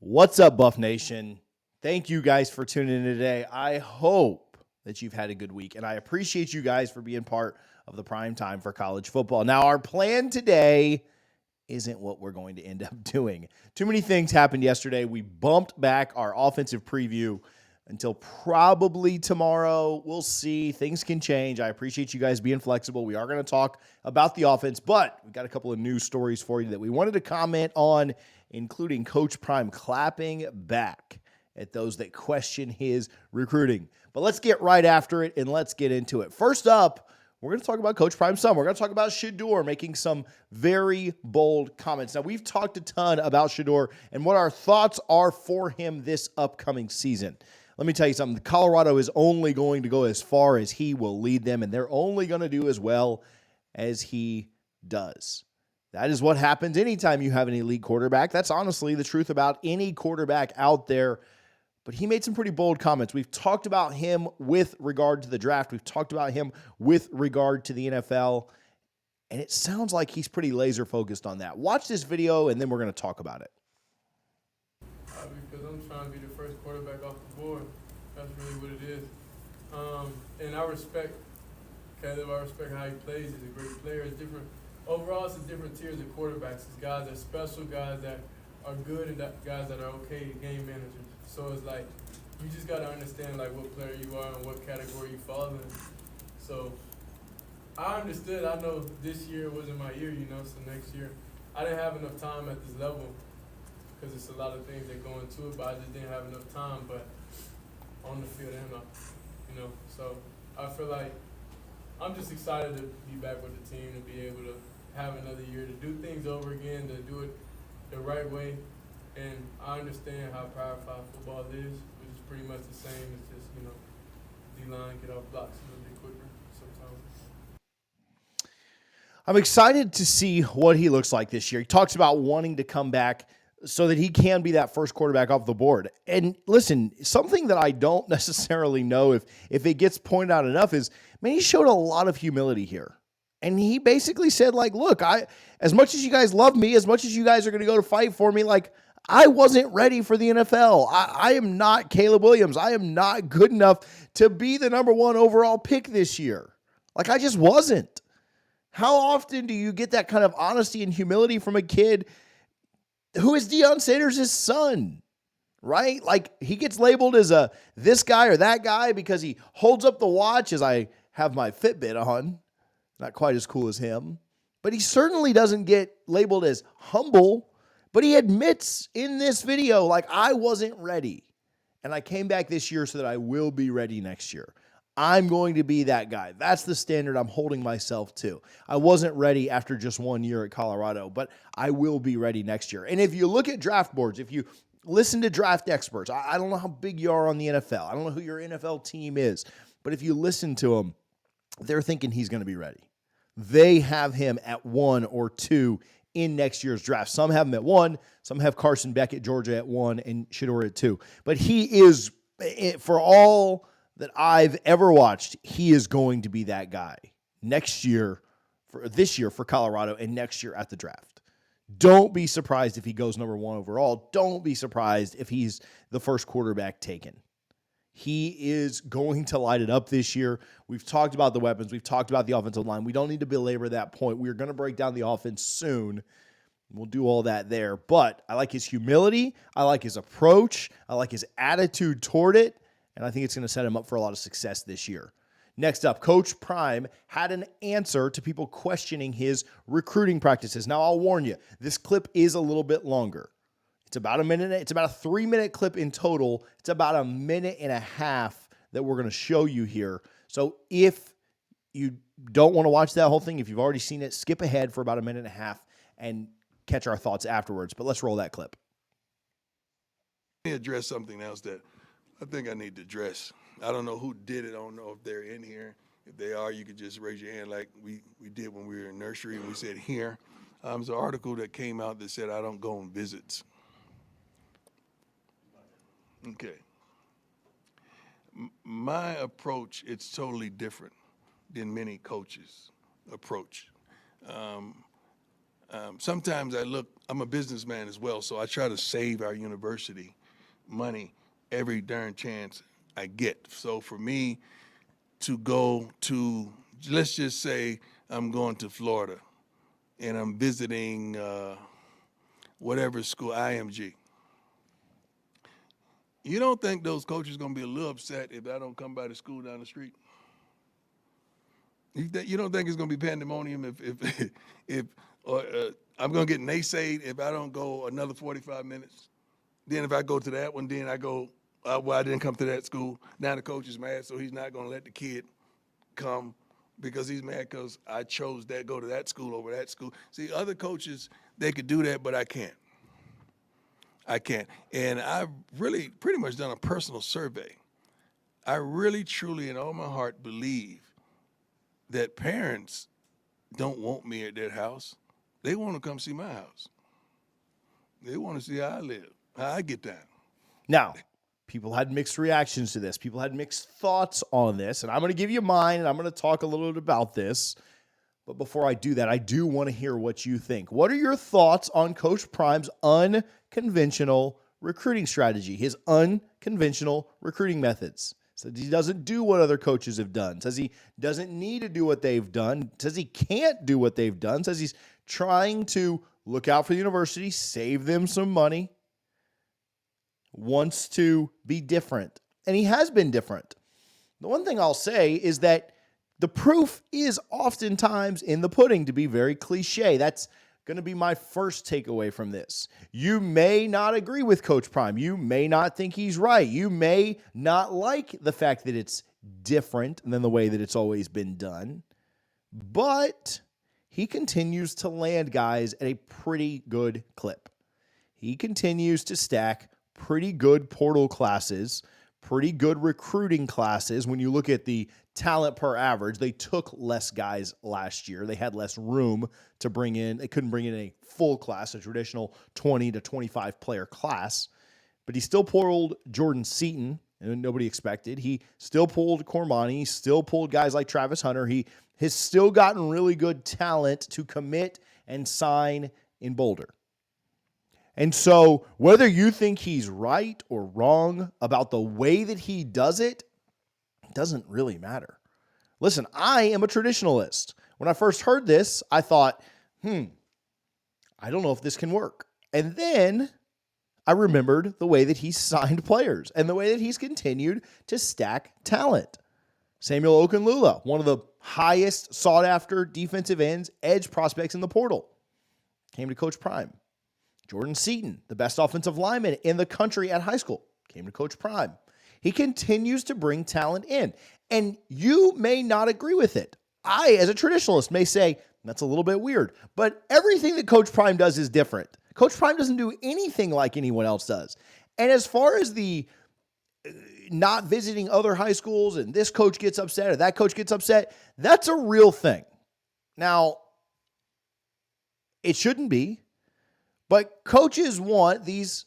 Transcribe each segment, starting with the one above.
What's up, Buff Nation? Thank you guys for tuning in today. I hope that you've had a good week, and I appreciate you guys for being part of the prime time for college football. Now, our plan today isn't what we're going to end up doing. Too many things happened yesterday. We bumped back our offensive preview until probably tomorrow. We'll see. Things can change. I appreciate you guys being flexible. We are going to talk about the offense, but we've got a couple of news stories for you that we wanted to comment on, including Coach Prime clapping back at those that question his recruiting. But let's get right after it and let's get into it. First up, we're going to talk about Coach Prime some. We're going to talk about Shedeur making some very bold comments. Now, we've talked a ton about Shedeur and what our thoughts are for him this upcoming season. Let me tell you something. Colorado is only going to go as far as he will lead them, and they're only going to do as well as he does. That is what happens anytime you have an elite quarterback. That's honestly the truth about any quarterback out there. But he made some pretty bold comments. We've talked about him with regard to the draft. We've talked about him with regard to the NFL. And it sounds like he's pretty laser focused on that. Watch this video, and then we're going to talk about it. Because I'm trying to be the first quarterback off the board. That's really what it is. And I respect Caleb. I respect how he plays. He's a great player. It's different. Overall, it's different tiers of quarterbacks. It's guys that are special, guys that are good, and guys that are okay game managers. So it's like you just got to understand like what player you are and what category you fall in. So I understood. I know this year wasn't my year, so next year I didn't have enough time at this level because it's a lot of things that go into it, but I just didn't have enough time, but on the field and off, So I feel like I'm just excited to be back with the team, to be able to have another year, to do things over again, to do it the right way. And I understand how Power 5 football is, which is pretty much the same. It's just, D-line get off blocks a little bit quicker sometimes. I'm excited to see what he looks like this year. He talks about wanting to come back so that he can be that first quarterback off the board. And listen, something that I don't necessarily know if it gets pointed out enough is, man, he showed a lot of humility here. And he basically said, like, look, as much as you guys love me, as much as you guys are going to go to fight for me, like, I wasn't ready for the NFL. I am not Caleb Williams. I am not good enough to be the number one overall pick this year. Like, I just wasn't. How often do you get that kind of honesty and humility from a kid who is Deion Sanders' son, right? Like, he gets labeled as this guy or that guy because he holds up the watch as I have my Fitbit on. Not quite as cool as him. But he certainly doesn't get labeled as humble. But he admits in this video, like, I wasn't ready. And I came back this year so that I will be ready next year. I'm going to be that guy. That's the standard I'm holding myself to. I wasn't ready after just 1 year at Colorado, but I will be ready next year. And if you look at draft boards, if you listen to draft experts, I don't know how big you are on the NFL. I don't know who your NFL team is. But if you listen to them, they're thinking he's going to be ready. They have him at 1 or 2 in next year's draft. Some have him at 1. Some have Carson Beck at Georgia at 1 and Shedeur at 2. But he is, for all that I've ever watched, he is going to be that guy this year for Colorado and next year at the draft. Don't be surprised if he goes number 1 overall. Don't be surprised if he's the first quarterback taken. He is going to light it up this year. We've talked about the weapons. We've talked about the offensive line. We don't need to belabor that point. We're going to break down the offense soon. We'll do all that there. But I like his humility. I like his approach. I like his attitude toward it. And I think it's going to set him up for a lot of success this year. Next up, Coach Prime had an answer to people questioning his recruiting practices. Now, I'll warn you, this clip is a little bit longer. It's about a minute. It's about a 3-minute clip in total. It's about a minute and a half that we're going to show you here. So if you don't want to watch that whole thing, if you've already seen it, skip ahead for about a minute and a half and catch our thoughts afterwards. But let's roll that clip. Let me address something else that I think I need to address. I don't know who did it. I don't know if they're in here. If they are, you could just raise your hand like we did when we were in nursery and we said here. There's an article that came out that said I don't go on visits. Okay. My approach, it's totally different than many coaches' approach. Sometimes I look I'm a businessman as well, so I try to save our university money every darn chance I get. So for me to go to, let's just say I'm going to Florida and I'm visiting whatever school, IMG. You don't think those coaches going to be a little upset if I don't come by the school down the street? You don't think it's going to be pandemonium if I'm going to get naysayed if I don't go another 45 minutes? Then if I go to that one, then I go, well, I didn't come to that school. Now the coach is mad, so he's not going to let the kid come because he's mad because I chose that, go to that school over that school. See, other coaches, they could do that, but I can't. I can't. And I've really pretty much done a personal survey. I really, truly, in all my heart, believe that parents don't want me at their house. They want to come see my house. They want to see how I live, how I get down. Now, people had mixed reactions to this. People had mixed thoughts on this, and I'm going to give you mine, and I'm going to talk a little bit about this. But before I do that, I do want to hear what you think. What are your thoughts on Coach Prime's unconventional recruiting strategy, his unconventional recruiting methods? Says he doesn't do what other coaches have done. Says he doesn't need to do what they've done. Says he can't do what they've done. Says he's trying to look out for the university, save them some money, wants to be different. And he has been different. The one thing I'll say is that the proof is oftentimes in the pudding, to be very cliche. That's going to be my first takeaway from this. You may not agree with Coach Prime. You may not think he's right. You may not like the fact that it's different than the way that it's always been done. But he continues to land guys at a pretty good clip. He continues to stack pretty good portal classes, pretty good recruiting classes. When you look at the talent per average, they took less guys last year. They had less room to bring in. They couldn't bring in a full class, a traditional 20 to 25 player class. But he still pulled Jordan Seaton, and nobody expected. He still pulled Cormani. He still pulled guys like Travis Hunter. He has still gotten really good talent to commit and sign in Boulder. And so whether you think he's right or wrong about the way that he does it, doesn't really matter. Listen, I am a traditionalist. When I first heard this, I thought, I don't know if this can work. And then I remembered the way that he's signed players and the way that he's continued to stack talent. Samuel Okunlula, one of the highest sought-after defensive ends, edge prospects in the portal, came to Coach Prime. Jordan Seaton, the best offensive lineman in the country at high school, came to Coach Prime. He continues to bring talent in, and you may not agree with it. I, as a traditionalist, may say, that's a little bit weird, but everything that Coach Prime does is different. Coach Prime doesn't do anything like anyone else does. And as far as the not visiting other high schools and this coach gets upset or that coach gets upset, that's a real thing. Now, it shouldn't be, but coaches want these,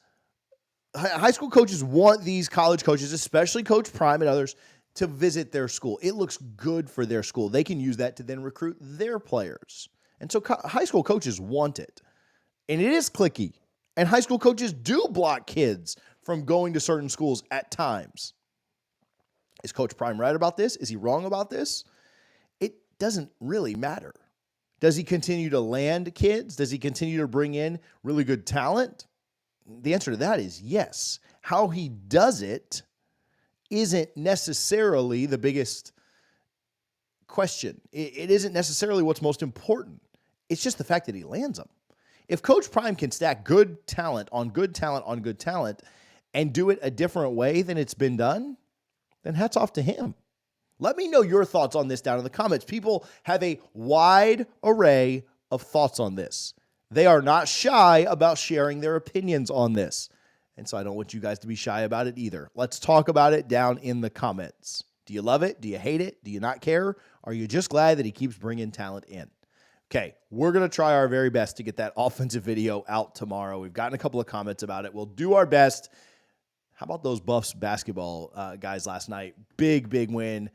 high school coaches want these college coaches, especially Coach Prime and others, to visit their school. It looks good for their school. They can use that to then recruit their players. And so high school coaches want it. And it is cliquey. And high school coaches do block kids from going to certain schools at times. Is Coach Prime right about this? Is he wrong about this? It doesn't really matter. Does he continue to land kids? Does he continue to bring in really good talent? The answer to that is yes. How he does it isn't necessarily the biggest question. It isn't necessarily what's most important. It's just the fact that he lands them. If Coach Prime can stack good talent on good talent on good talent and do it a different way than it's been done, then hats off to him. Let me know your thoughts on this down in the comments. People have a wide array of thoughts on this. They are not shy about sharing their opinions on this. And so I don't want you guys to be shy about it either. Let's talk about it down in the comments. Do you love it? Do you hate it? Do you not care? Are you just glad that he keeps bringing talent in? Okay, we're going to try our very best to get that offensive video out tomorrow. We've gotten a couple of comments about it. We'll do our best. How about those Buffs basketball guys last night? Big win.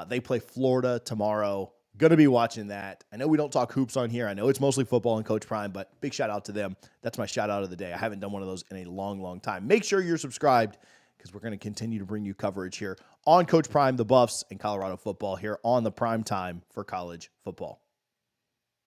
They play Florida tomorrow. Going to be watching that. I know we don't talk hoops on here. I know it's mostly football and Coach Prime, but big shout out to them. That's my shout out of the day. I haven't done one of those in a long, long time. Make sure you're subscribed because we're going to continue to bring you coverage here on Coach Prime, the Buffs, and Colorado football here on the prime time for college football.